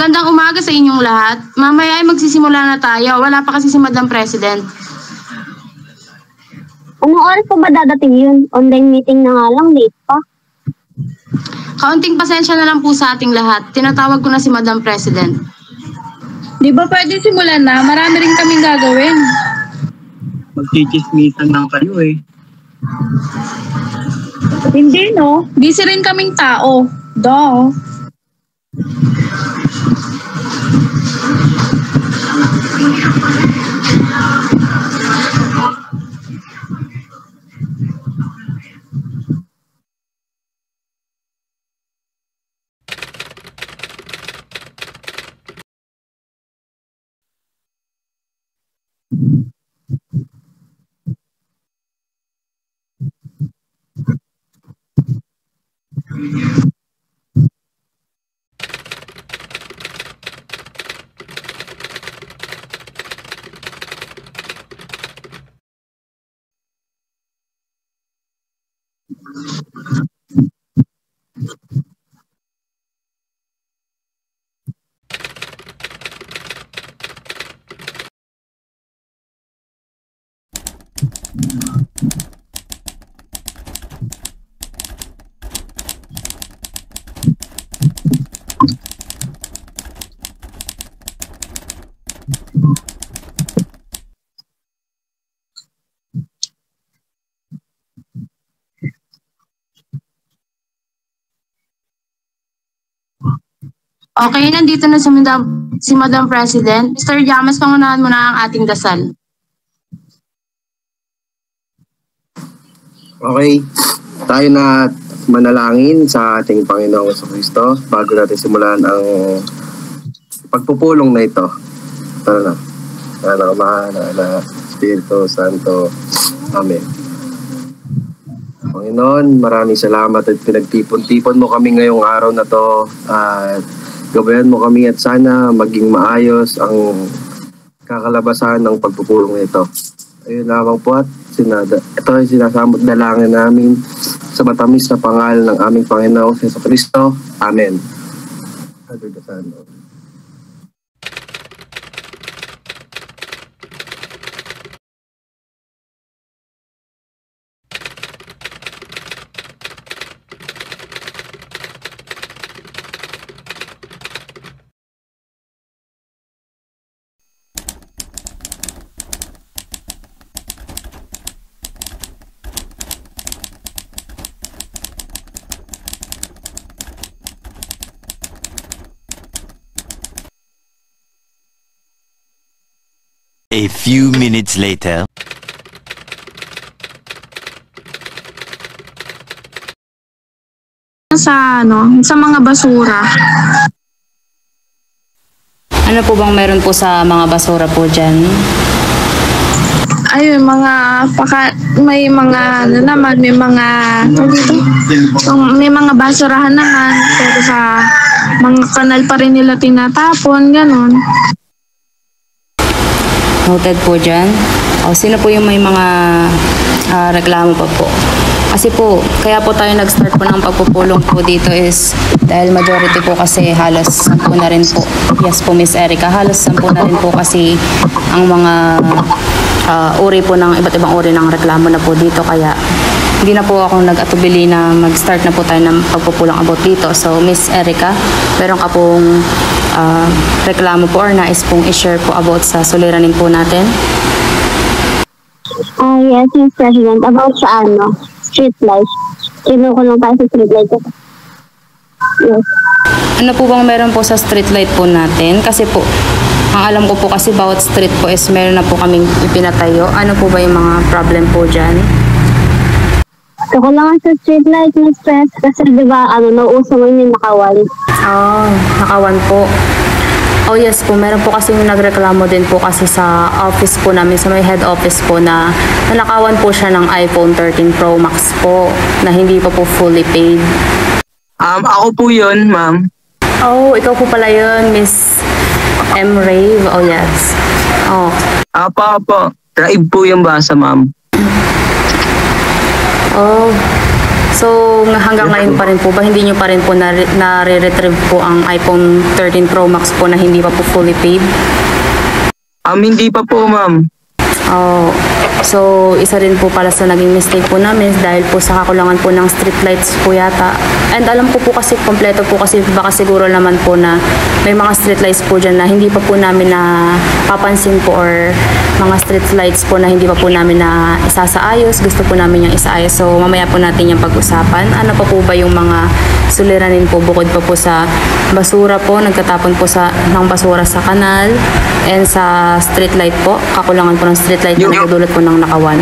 Magandang umaga sa inyong lahat. Mamaya ay magsisimula na tayo. Wala pa kasi si Madam President. Anong oras pa ba dadating yun? Online meeting na nga lang, late pa. Kaunting pasensya na lang po sa ating lahat. Tinatawag ko na si Madam President. Di ba pwede simulan na? Marami rin kaming gagawin. Magchichismisan lang kayo eh. Hindi no? Busy rin kaming tao. Do. Okay, nandito na si Madam President. Mr. Llamas, pangunahan mo na ang ating dasal. Okay, tayo na manalangin sa ating Panginoong Jesucristo bago natin simulan ang pagpupulong na ito. Tara na. Anak, Ama, Anak, Espiritu Santo. Amen. Panginoon, maraming salamat at pinagtipon-tipon mo kami ngayong araw na to at gabayan mo kami at sana maging maayos ang kakalabasan ng pagpupulong nito. Ayun lamang po at ito ay sinasamot dalangin namin sa matamis na pangalan ng aming Panginoong Jesucristo. Amen. A few minutes later. Sa mga basura. Ano po bang meron po sa mga basura po dyan? Ayun, may mga may mga basurahan naman, pero sa mga kanal pa rin nila tinatapon, ganun. Noted po dyan. O, sino po yung may mga reklamo pa po? Kasi po, kaya po tayo nag-start po ng pagpupulong po dito is dahil majority po kasi halos 10 na rin po. Yes po, Miss Erica, halos 10 na rin po kasi ang mga uri po ng iba't ibang uri ng reklamo na po dito. Kaya hindi na po ako nag-atubili na mag-start na po tayo ng pagpupulong about dito. So, Miss Erica, meron ka pong reklamo po or nais pong i-share po about sa suliranin po natin? Yes, Miss President. About sa street lights. Kinukulong tayo sa street light. Yes. Ano po bang meron po sa street light po natin? Kasi po, ang alam ko po kasi bawat street po is meron na po kaming ipinatayo. Ano po ba yung mga problem po dyan? Kukulangan sa street light, Miss Pres. Kasi diba, nauuso ngayon yung nakawan. Oh, nakawan po. Oh yes po, meron po kasi yung nagreklamo din po kasi sa office po namin, sa may head office po na nakawan po siya ng iPhone 13 Pro Max po na hindi pa po fully paid. Ako po yun, ma'am. Oh, ikaw po pala yun, Miss M. Rave. Oh yes. Oh. Apa. Drive po yung basa, ma'am. Oh. So hanggang ngayon pa rin po ba, hindi nyo pa rin po nare-retrieve po ang iPhone 13 Pro Max po na hindi pa po fully paid? Hindi pa po, ma'am. Oh, so isa rin po pala sa naging mistake po namin dahil po sa kakulangan po ng street lights po yata. And alam ko po kasi kompleto po kasi baka siguro naman po na may mga street lights po dyan na hindi pa po namin na papansin po or mga street lights po na hindi pa po namin na isasaayos. Gusto po namin yung isaayos. So mamaya po natin yung pag-usapan. Ano pa po ba yung mga suliranin po bukod pa po sa basura po, nagkatapon po ng basura sa kanal and sa street light po, kakulangan po ng street light na nagdudulot po ng nakawan.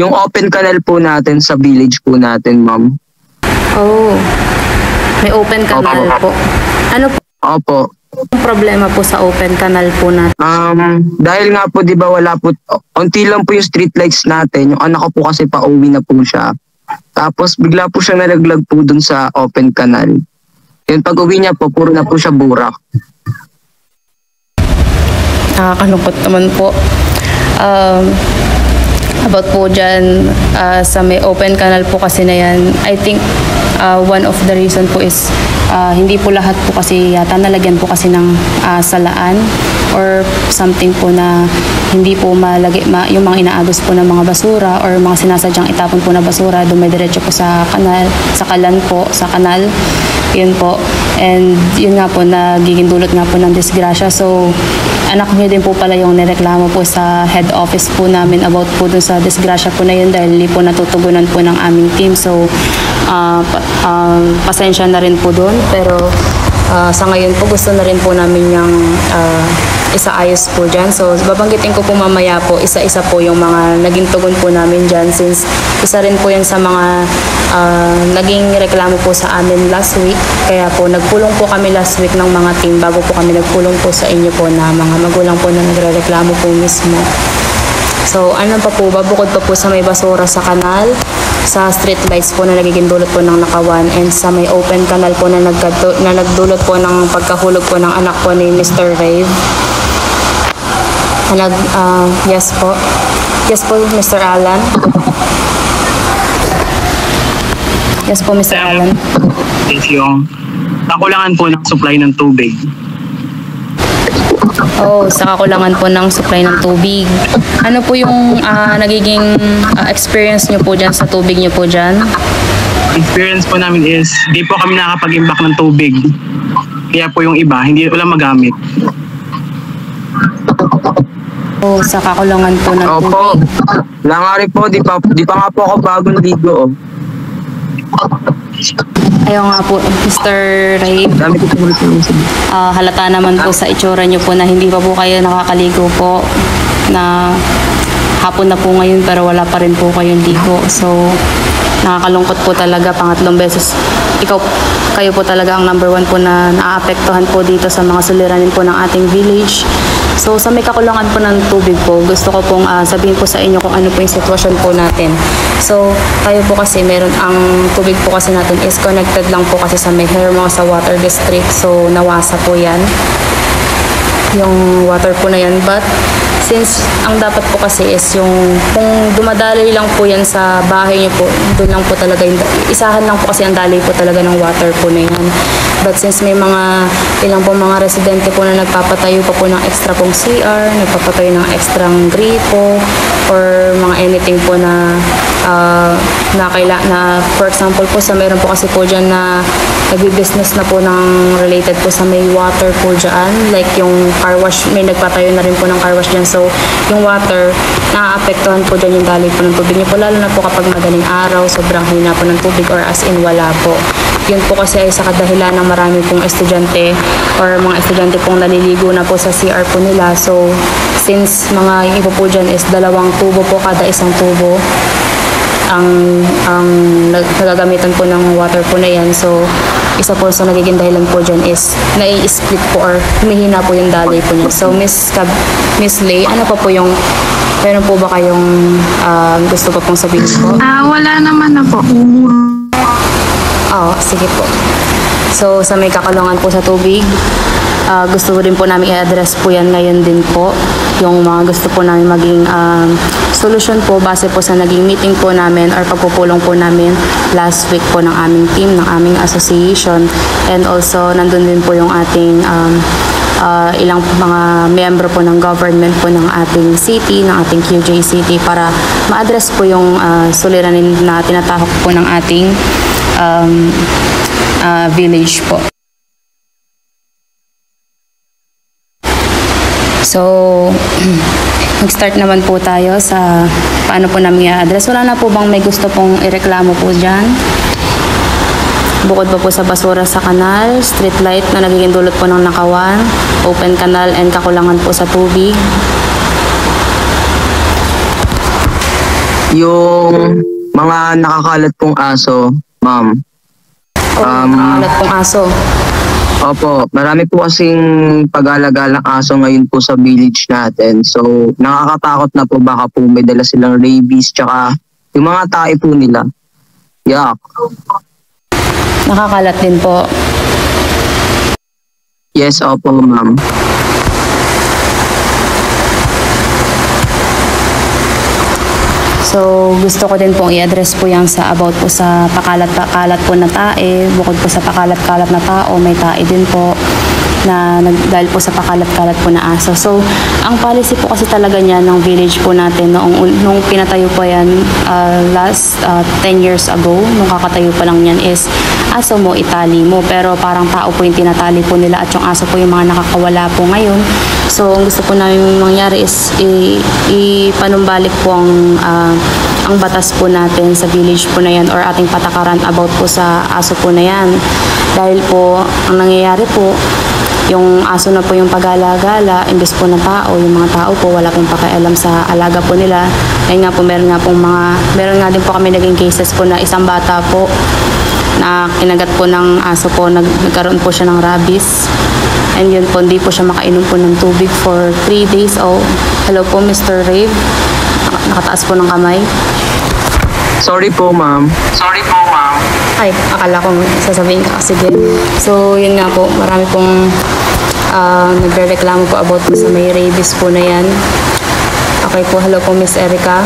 Yung open canal po natin sa village po natin, ma'am. Oh, may open canal po. Ano po Opo. ang problema po sa open canal po natin? Dahil nga po, di ba, wala po, unti lang po yung street lights natin. Yung anak ko po kasi pauwi na po siya. Tapos bigla po siya nalaglag po dun sa open canal. Yun, pag uwi niya po, puro na po siya burak. Nakakalungkot naman po. About po dyan sa may open canal po kasi na yan, I think one of the reason po is hindi po lahat po kasi yata nalagyan po kasi ng salaan or something po na hindi po yung mga inaagos po ng mga basura or mga sinasadyang itapon po na basura dumidiretso po sa kanal, sa kalan po, sa kanal. Yun po. And yun nga po, nagiging dulot nga po ng disgrasya. So, anak niyo din po pala yung nireklamo po sa head office po namin about po dun sa disgrasya po na yun dahil hindi po natutugunan po ng aming team. So, pasensya na rin po dun. Pero sa ngayon po, gusto na rin po namin yung isaayos po dyan. So, babanggitin ko po mamaya po, isa-isa po yung mga naging tugon po namin dyan since isa rin po yan sa mga naging reklamo po sa amin last week. Kaya po, nagpulong po kami last week ng mga team bago po kami nagpulong po sa inyo po na mga magulang po na nagre-reklamo po mismo. So, ano pa po ba? Bukod pa po sa may basura sa kanal, sa street lights po na nagiging dulot po ng nakawan, and sa may open canal po na nagdulot po ng pagkahulog po ng anak po ni Mr. Rave. Yes po. Yes po, Mr. Alan. Yes po, Mr. Alan. Is yung kakulangan po ng supply ng tubig. Oh, sa kakulangan po ng supply ng tubig. Ano po yung nagiging experience nyo po dyan sa tubig nyo po dyan? Experience po namin is, di po kami nakakapag-imbak ng tubig. Kaya po yung iba, hindi wala magamit. Oh, sa kakulangan po ng tubig. Opo. Langari po, di pa nga po ako bagong ligo. Ayaw nga po, Mr. Ray. Dami ko po Halata naman po sa itsura nyo po na hindi pa po kayo nakakaligo po. Na hapon na po ngayon pero wala pa rin po kayong ligo. So, nakakalungkot po talaga. Pangatlong beses, kayo po talaga ang number 1 po na naaapektuhan po dito sa mga suliranin po ng ating village. So, sa may kakulangan po ng tubig po, gusto ko pong sabihin po sa inyo kung ano po yung sitwasyon po natin. So, tayo po kasi ang tubig po kasi natin is connected lang po kasi sa may Hermosa Water District. So, nawasa po yan. Yung water po na yan. But, since ang dapat po kasi is yung kung dumadaloy lang po yan sa bahay niyo po, doon lang po talaga isahan lang po kasi ang daloy po talaga ng water po na yan. But since may ilang po mga residente po na nagpapatayo pa po ng extra pong CR, nagpapatayo ng extrang gripo or mga anything po na for example po meron po kasi po dyan na nagbi-business na po ng related po sa may water po dyan, like yung car wash, may nagpatayo na rin po ng car wash dyan. So, yung water, naaapektuhan po dyan yung daloy po ng tubig niyo po, lalo na po kapag madaling araw, sobrang hina po ng tubig or as in wala po. Yun po kasi ay sa kadahilan ng marami pong estudyante or mga estudyante pong naliligo na po sa CR po nila. So, since yung iba po dyan is 2 tubo po kada isang tubo, ang nagagamitan po ng water po na yan. So, isa po sa nagiging dahilan po dyan is nai-split po or humihina po yung daloy po niya. So, Miss Lay, ano pa po meron po ba kayong gusto pa pong sabihin po? Wala naman na po. Sige po. So, sa may kakalungan po sa tubig, gusto rin po namin i-address po yan ngayon din po. Yung mga gusto po namin maging solusyon po base po sa naging meeting po namin or pagpupulong po namin last week po ng aming team, ng aming association, and also nandun din po yung ating ilang mga miyembro po ng government po ng ating city, ng ating QJ City, para ma-address po yung suliranin na tinatahok po ng ating village po. So, mag-start naman po tayo sa paano po namin i-address. Wala na po bang may gusto pong ireklamo po dyan? Bukod pa po sa basura sa kanal, street light na nagiging dulot po ng nakawan, open canal, and kakulangan po sa tubig. Yung mga nakakalat pong aso, ma'am. Nakakalat pong aso. Opo, marami po kasing pag-alagalang aso ngayon po sa village natin. So, nakakatakot na po, baka po may dala silang rabies, tsaka yung mga tae po nila. Yak. Nakakalat din po. Yes, opo, ma'am. So, gusto ko din pong i-address po yan sa about po sa pakalat-pakalat po na tae. Bukod po sa pakalat-kalat na tao, may tae din po na dahil po sa pakalat-kalat po na aso. So, ang policy po kasi talaga niya ng village po natin nung pinatayo po yan last 10 years ago, nung kakatayo pa lang yan, is aso mo, itali mo. Pero parang tao po yung tinatali po nila at yung aso po yung mga nakakawala po ngayon. So, ang gusto po namin mangyari is ipanumbalik po ang batas po natin sa village po na yan or ating patakaran about po sa aso po na yan. Dahil po, ang nangyayari po, yung aso na po yung pag-alagala, imbes po na tao, yung mga tao po wala pong pakialam sa alaga po nila. Kaya nga po meron nga din po kami naging cases po na isang bata po na kinagat po ng aso po, nagkaroon po siya ng rabies. And yun po, hindi po siya makainom po ng tubig for 3 days. Oh, hello po, Mr. Rave. Nakataas po ng kamay. Sorry po, ma'am. Ay, akala ko sasabihin ka. Sige. So, yun nga po. Marami pong nagre-reklamo po about po sa may rabies po na yan. Okay po. Hello po, Miss Erica.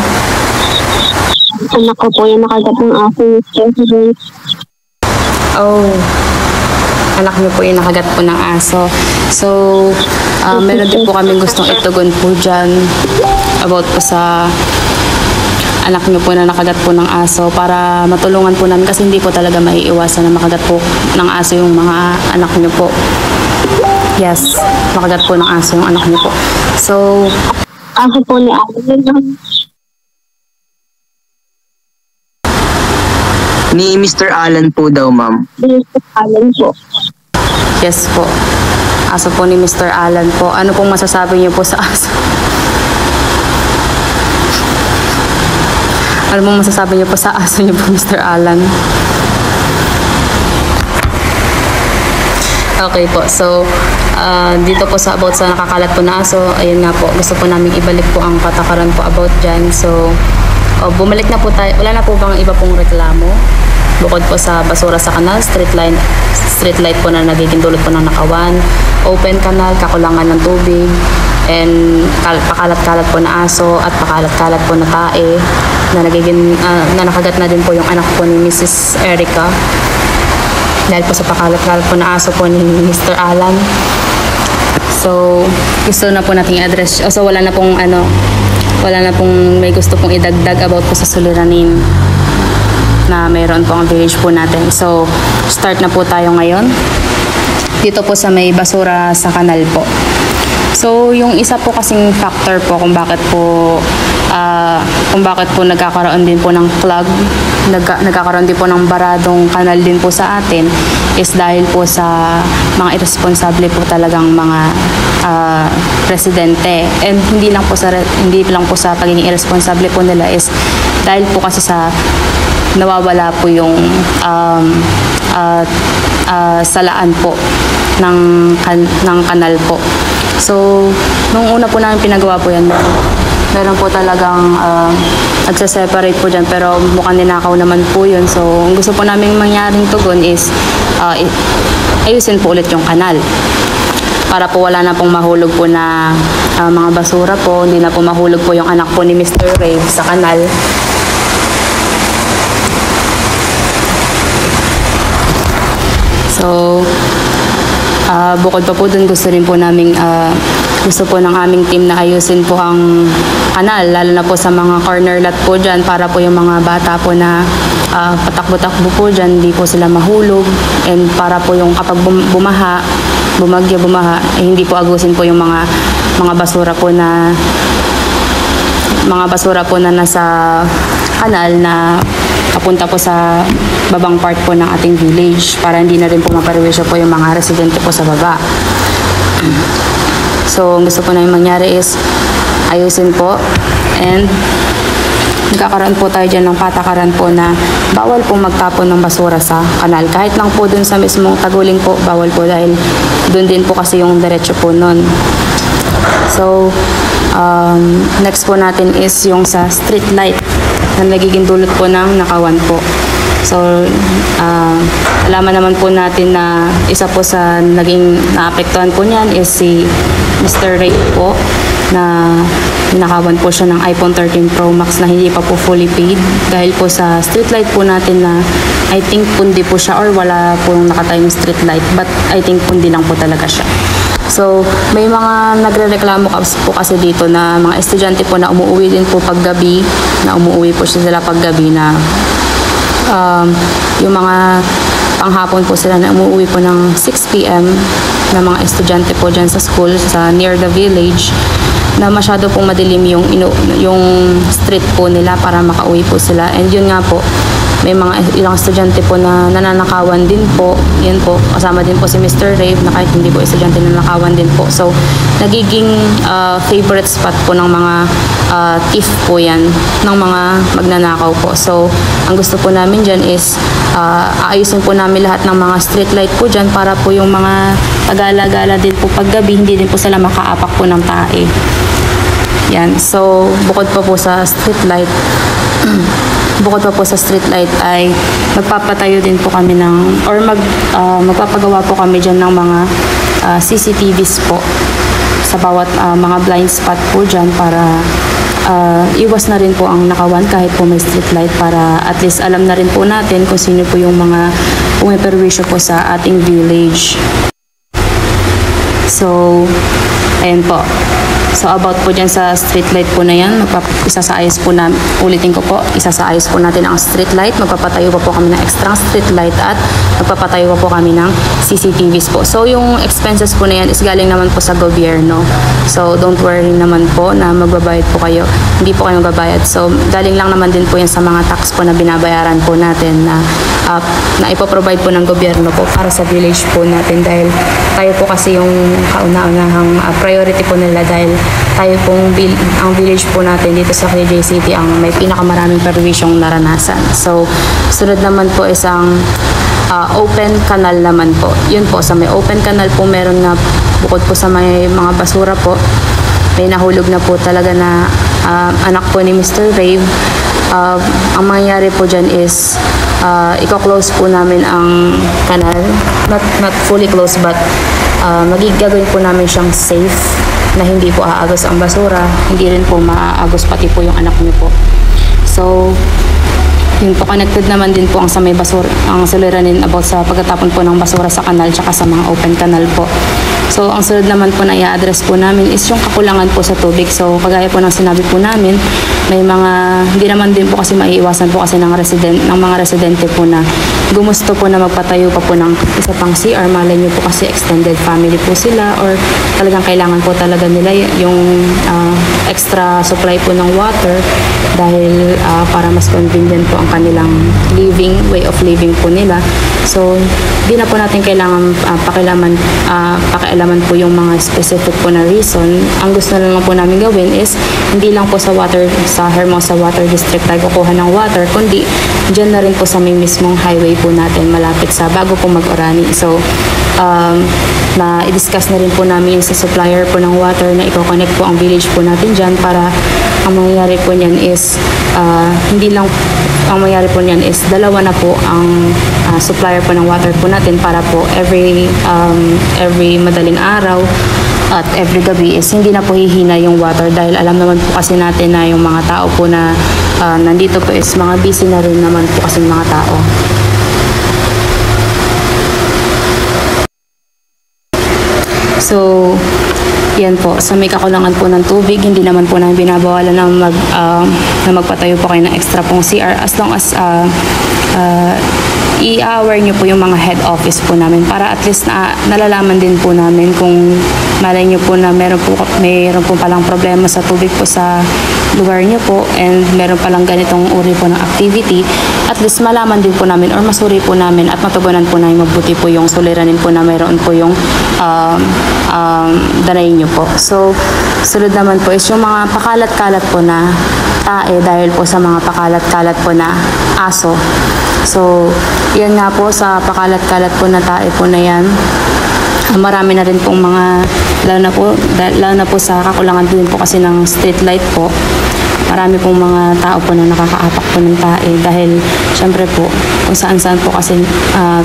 Anak ko po yung nakagat ng aso. Oh. Anak niyo po yung nakagat po ng aso. So, meron din po kami gustong itugon po dyan about po sa anak niyo po na nakagat po ng aso para matulungan po namin kasi hindi po talaga maiiwasan na makagat po ng aso yung mga anak niyo po. Yes, makagat po ng aso yung anak niyo po. So, Aso po ni Alan. Ni Mr. Alan po daw, ma'am. Mr. Alan po. yes po. Aso po ni Mr. Alan po. Ano pong masasabi niyo po sa aso? Ano pong masasabi niyo po sa aso niyo po, Mr. Alan? Okay po. So, dito po sa about sa nakakalat po na aso, ayun nga po, gusto po namin ibalik po ang patakaran po about dyan. So, bumalik na po tayo. Wala na po bang iba pong reklamo? Bukod po sa basura sa kanal, street light po na nagiging dulot po ng nakawan, open canal, kakulangan ng tubig, and pakalat-kalat po na aso at pakalat-kalat po na tae na nagiging na nakagat na din po yung anak po ni Mrs. Erica dahil po sa pakalat-kalat po na aso po ni Mr. Alan. So, gusto na po nating i-address. So, wala na pong may gusto pong idagdag about po sa suliranin na mayroon po ang village po natin. So, start na po tayo ngayon. Dito po sa may basura sa kanal po. So, yung isa po kasing factor po kung bakit po nagkakaroon din po ng clog, nagkakaroon din po ng baradong kanal din po sa atin is dahil po sa mga irresponsable po talagang mga presidente. And hindi lang po sa pagiging irresponsable po nila is dahil po kasi sa nawawala po yung salaan po ng kanal po. So, nung una po namin pinagawa po yan, meron po talagang nagsa-separate po dyan, pero mukhang ninakaw naman po yun. So, ang gusto po namin mangyaring tugon is ayusin po ulit yung kanal. para po wala na pong mahulog po na mga basura po, hindi na po mahulog po yung anak po ni Mr. Rave sa kanal. So, bukod pa po dun, gusto rin po naming, gusto po ng aming team na ayusin po ang kanal, lalo na po sa mga corner lot po dyan, para po yung mga bata po na patakbo-takbo po dyan, hindi po sila mahulog, and para po yung kapag bumagyo, hindi po agusin po yung mga basura po na nasa kanal na papunta po sa babang part po ng ating village, para hindi na rin po maparwisyo po yung mga residente po sa baba. So, ang gusto po namin mangyari is ayusin po, and nagkakaroon po tayo dyan ng patakaran po na bawal po magtapon ng basura sa kanal. Kahit lang po dun sa mismong Taguling po, bawal po, dahil dun din po kasi yung diretso po nun. So, next po natin is yung sa street light na nagiging dulot po ng nakawan po. So, alaman naman po natin na isa po sa naging naapektuhan po niyan is si Mr. Ray po, na nakawan po siya ng iPhone 13 Pro Max na hindi pa po fully paid dahil po sa street light po natin na I think pundi po siya, or wala pong nakatayong street light, but I think pundi lang po talaga siya. So, may mga nagrereklamo po kasi dito na mga estudyante po na umuwi din po paggabi, na umuwi po sila paggabi, na yung mga panghapon po sila na umuwi po ng 6 p.m. na mga estudyante po dyan sa school, sa near the village, na masyado pong madilim yung street po nila para makauwi po sila. And yun nga po, may mga ilang estudyante po na nananakawan din po. Yan po, kasama din po si Mr. Rave, na kahit hindi po estudyante, nananakawan din po. So, nagiging favorite spot po ng mga thief po yan, ng mga magnanakaw po. So, ang gusto po namin dyan is aayusin po namin lahat ng mga street light po dyan, para po yung mga pagala-gala din po paggabi, hindi din po sila makaapak po ng tae. Yan. So, bukod pa po sa street light, ay magpapatayo din po kami ng, or magpapagawa po kami dyan ng mga CCTVs po sa bawat mga blind spot po dyan, para iwas na rin po ang nakawan kahit po may street light, para at least alam na rin po natin kung sino po yung mga pumiperwisyo po sa ating village. So, ayan po. So, about po dyan sa street light po na yan, isasaayos po na, ulitin ko po, isasaayos po natin ang street light, magpapatayo pa po kami ng extra street light, at magpapatayo pa po kami ng CCTVs po. So, yung expenses po na yan is galing naman po sa gobyerno. So, don't worry naman po na magbabayad po kayo. Hindi po kayo magbabayad. So, galing lang naman din po yan sa mga tax po na binabayaran po natin, na ipoprovide po ng gobyerno po para sa village po natin, dahil tayo po kasi yung kauna-unahang priority po nila, dahil tayo pong ang village po natin dito sa KJ City ang may pinakamaraming perwisyong naranasan. So, sunod naman po isang open canal naman po. Yun po, sa may open canal po, meron na, bukod po sa may mga basura po, may nahulog na po talaga na anak po ni Mr. Rave. Ang mangyayari po dyan is i-close po namin ang canal, not fully closed, but gagawin po namin siyang safe, na hindi po aagos ang basura, hindi rin po maaagos pati po yung anak niyo po. So, yun po, connected naman din po ang sa may basura, ang suliranin about sa pagtatapon po ng basura sa kanal tsaka sa mga open canal po. So, ang sunod naman po na i-address po namin is yung kakulangan po sa tubig. So, kagaya po ng sinabi po namin, may mga, hindi naman din po kasi maiiwasan po kasi ng mga residente po na gumusto po na magpatayo pa po ng isa pang CR. Malay nyo po kasi extended family po sila, or talagang kailangan po talaga nila yung extra supply po ng water, dahil para mas convenient po ang kanilang way of living po nila. So, di na po natin kailangan pakialaman po yung mga specific po na reason. Ang gusto na lang po namin gawin is hindi lang po sa Hermosa Water District tayo kukuha ng water, kundi dyan na rin po sa may mismong highway po natin malapit sa bago po mag-Orani. So, i-discuss na rin po namin sa supplier po ng water na i-connect po ang village po natin dyan, para ang mangyayari po niyan is hindi lang ang mangyayari po niyan is dalawa na po ang supplier po ng water po natin para po every madaling araw at every gabi is hindi na po hihina yung water dahil alam naman po kasi natin na yung mga tao po na nandito po is mga busy na rin naman po kasi mga tao. So, yan po, sa may kakulangan po ng tubig, hindi naman po namin binabawalan na magpatayo po kayo ng extra pong CR as long as i-aware nyo po yung mga head office po namin para at least nalalaman din po namin kung malay nyo po na meron po palang problema sa tubig po sa lugar nyo po and meron palang ganitong uri po ng activity, at least malaman din po namin or masuri po namin at matugunan po namin mabuti po yung suliranin po na mayroon po yung danayin nyo po. So, sunod naman po is yung mga pakalat-kalat po na tae dahil po sa mga pakalat-kalat po na aso. So, yan nga po sa pakalat-kalat po na tae po na yan. Marami na rin pong mga, lalo na po sa kakulangan din po kasi ng street light po. Marami pong mga tao po na nakakaapak po ng tae dahil syempre po kung saan-saan po kasi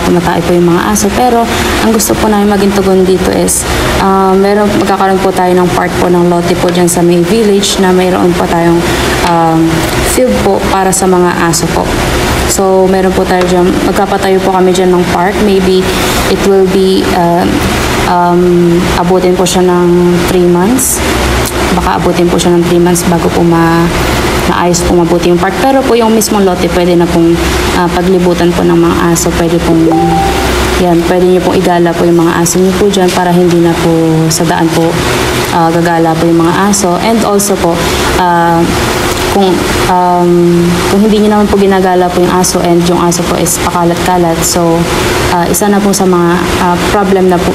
tumatae po yung mga aso. Pero ang gusto po namin maging tugon dito is magkakaroon po tayo ng part po ng lote po dyan sa may village na mayroon po tayong field po para sa mga aso po. So meron po tayo dyan, magkapatayo po kami dyan ng park. Maybe it will be abutin po siya ng 3 months. Baka abutin po siya ng 3 months bago po maayos po mabuti yung park. Pero po yung mismong lote pwede na pong paglibutan po ng mga aso. Pwede nyo pong igala po yung mga aso nyo po dyan para hindi na po sa daan po gagala po yung mga aso. And also po, kung hindi nyo naman po ginagala po yung aso and yung aso po is pakalat-kalat, so isa na po sa mga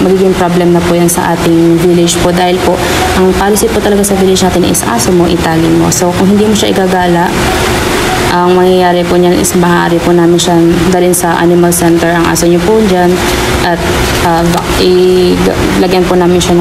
magiging problem na po yan sa ating village po dahil po ang policy po talaga sa village natin is aso mo, italin mo. So kung hindi mo siya igagala, ang mangyayari po niyan is maaari po namin siyang dalhin sa animal center ang aso niyo po dyan at lagyan po namin siya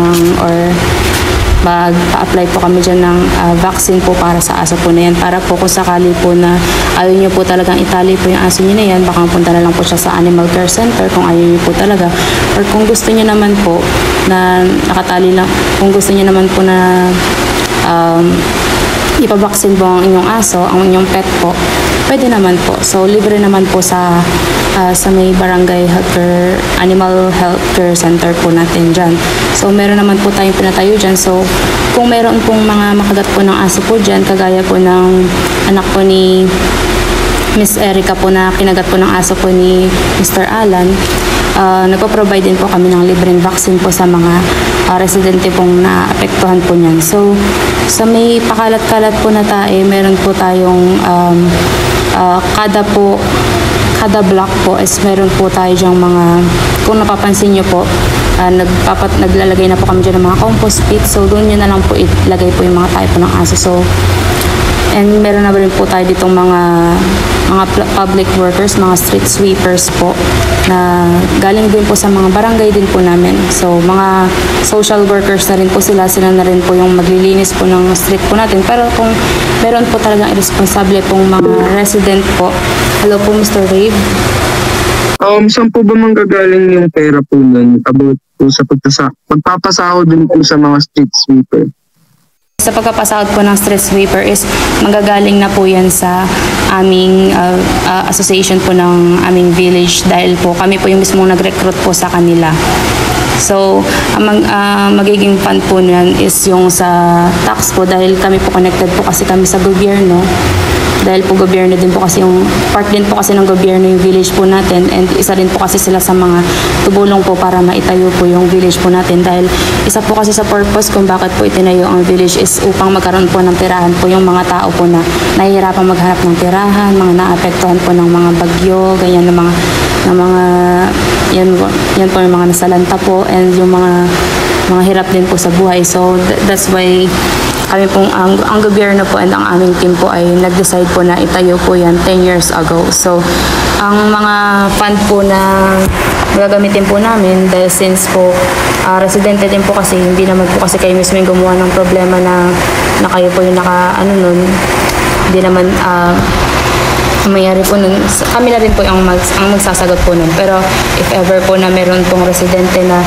mag-apply po kami dyan ng vaccine po para sa aso po na yan para po kung sakali po na ayaw nyo po talagang itali po yung aso nyo na yan, baka punta na lang po siya sa animal care center kung ayaw nyo po talaga, or kung gusto nyo naman po na nakatali lang, kung gusto nyo naman po na ipabaksin po ang inyong aso, ang inyong pet po, pwede naman po. So, libre naman po sa may barangay animal health care center po natin dyan. So, meron naman po tayong pinatayo dyan. So, kung meron pong mga makagat po ng aso po dyan, kagaya po ng anak po ni Miss Erica po na kinagat po ng aso po ni Mr. Alan, nagpo-provide din po kami ng libreng vaccine po sa mga residente pong naapektuhan po niyan. So, sa may pakalat-kalat po na tae, meron po tayong kada block po is meron po tayo dyang mga, kung napapansin nyo po, naglalagay na po kami dyan ng mga compost pit. So, doon nyo na lang po ilagay po yung mga tae po ng aso. So, and meron na rin po tayo ditong mga public workers, mga street sweepers po na galing din po sa mga barangay din po namin. So, mga social workers na rin po sila na rin po yung maglilinis po ng street po natin. Pero kung meron po talagang irresponsable pong mga resident po, hello po Mr. Dave. Saan po ba manggagaling yung pera po nun about po sa pagpapasahod din po sa mga street sweeper? Sa pagkapasahod po ng street sweeper is manggagaling na po yan sa aming association po ng aming village dahil po kami po yung mismong nag-recruit po sa kanila. So, ang magiging fund po niyan is yung sa tax po dahil kami po connected po kasi kami sa gobyerno. Dahil po gobyerno din po kasi yung part din po kasi ng gobyerno yung village po natin, and isa din po kasi sila sa mga tumulong po para maitayo po yung village po natin dahil isa po kasi sa purpose kung bakit po itinayo ang village is upang magkaroon po ng tirahan po yung mga tao po na nahihirapan maghanap ng tirahan, mga naapektuhan po ng mga bagyo, ganyan ng mga yan po yung mga nasalanta po and yung mga hirap din po sa buhay. So that's why kami pong ang gobyerno po and ang aming team po ay nag-decide po na itayo po yan 10 years ago. So ang mga fund po na gagamitin po namin dahil since po residente din po kasi hindi naman po kasi kayo mismo yung gumawa ng problema na na kayo po yung nun, hindi naman, ang mangyari po nun, kami na rin po ang magsasagot po nun. Pero if ever po na meron pong residente na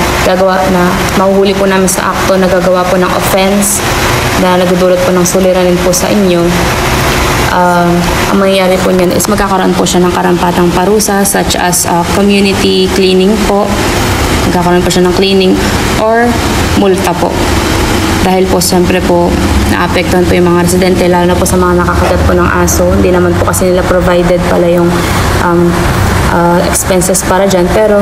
mahuhuli po namin sa akto na gagawa po ng offense na nagdudulot po ng suliranin po sa inyo, ang mangyayari po niyan is magkakaroon po siya ng karampatang parusa such as community cleaning po. Magkakaroon po siya ng cleaning or multa po. Dahil po siyempre po naapektuhan po yung mga residente, lalo na po sa mga nakakagat po ng aso. Hindi naman po kasi nila provided pala yung expenses para dyan. Pero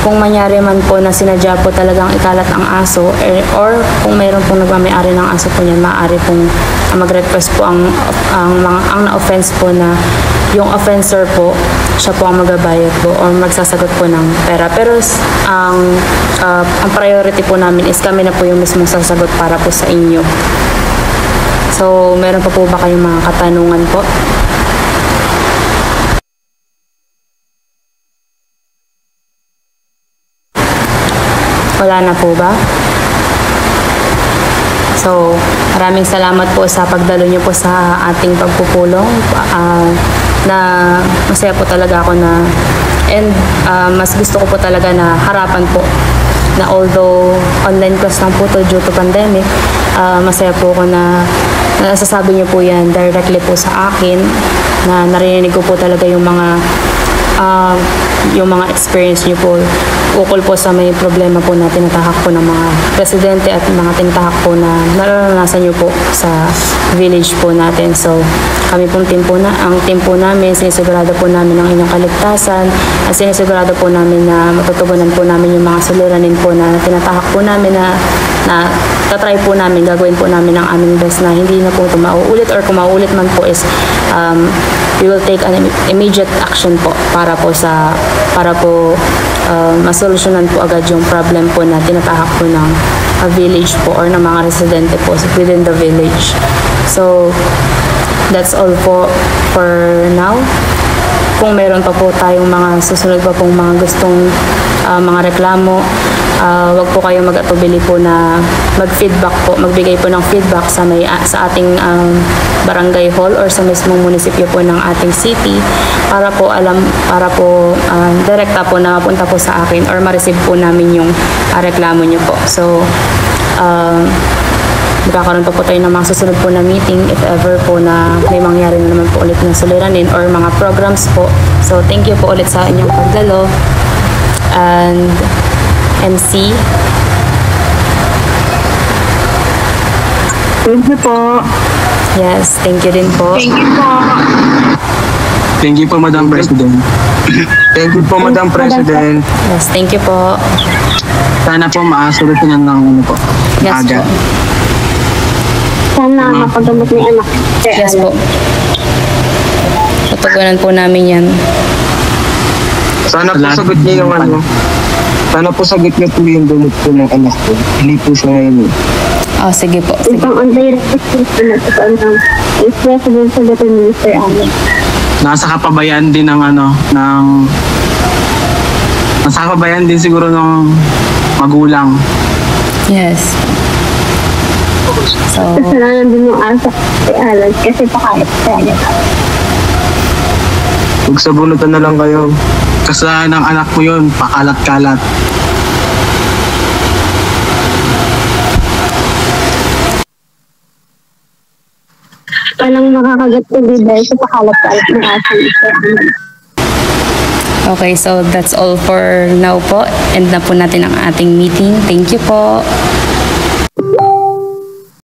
kung manyari man po na sinadya po talagang ikalat ang aso or kung mayroon pong nagmamayari ng aso po niyan, maaari pong mag-request po ang na-offense po na yung offenser po, siya po ang magabayad po or magsasagot po ng pera. Pero ang priority po namin is kami na po yung mismong sasagot para po sa inyo. So, meron pa po ba kayong mga katanungan po? Wala na po ba? So, maraming salamat po sa pagdalo niyo po sa ating pagpupulong. Na masaya po talaga ako na mas gusto ko po talaga na harapan po na although online class lang po to due to pandemic, masaya po ako na nasasabi niyo po yan directly po sa akin, na narinig ko po talaga yung mga experience niyo po ukol po sa may problema po na tinatahak po ng mga residente at mga tinatahak po na nararanasan niyo po sa village po natin. So, kami pong ang team po namin, sinisigurado po namin ang inyong kaligtasan at sinisigurado po namin na matutugunan po namin yung mga suliranin po na tinatahak po namin na tatry po namin, gagawin po namin ang aming best na hindi na po ito mauulit, or kung mauulit man po is we will take an immediate action po para po masolusyonan po agad yung problem po na tinatahak po ng village po or ng mga residente po within the village. So, that's all for now. Kung meron pa po tayong mga susunod pa pong mga gustong mga reklamo, wag po kayo mag-atubili po na mag-feedback po, magbigay po ng feedback sa ating barangay hall or sa mismong munisipyo po ng ating city para po direkta po na mapunta po sa akin or ma-receive po namin yung reklamo niyo po. So, magkakaroon pa po tayo ng mga susunod po na meeting if ever po na may mangyari na naman po ulit na suliranin or mga programs po. So, thank you po ulit sa inyong pagdalo. And MC. Thank you po. Yes, thank you din po. Thank you po. Thank you po, Madam President. Thank you po, Madam President. Yes, thank you po. Sana po maasolusyonan ng po. Yes agad. po. Sana mapagamot ni anak. Yes po. Tutugunan po namin yan. Sana po sagot niyo yung Sana po sagot niyo po yung gamot po ng anak ko. Hindi po siya ngayon. Oh, sige po. Sige. Itong on-direct assistant ng President sa Mr. Alan. Nasa kapabayan din ng nasa kapabayan din siguro ng magulang. Yes. So, Kasalanan din yung asa kay Alan kasi pakayat sa akin. Magsabunutan na lang kayo. Kasalanan ng anak mo yun, pakalat-kalat. Walang makakagat ko dahil sa pakalat-kalat ng asa ni Mr. Alan. okay, so that's all for now po. End na po natin ang ating meeting. Thank you po.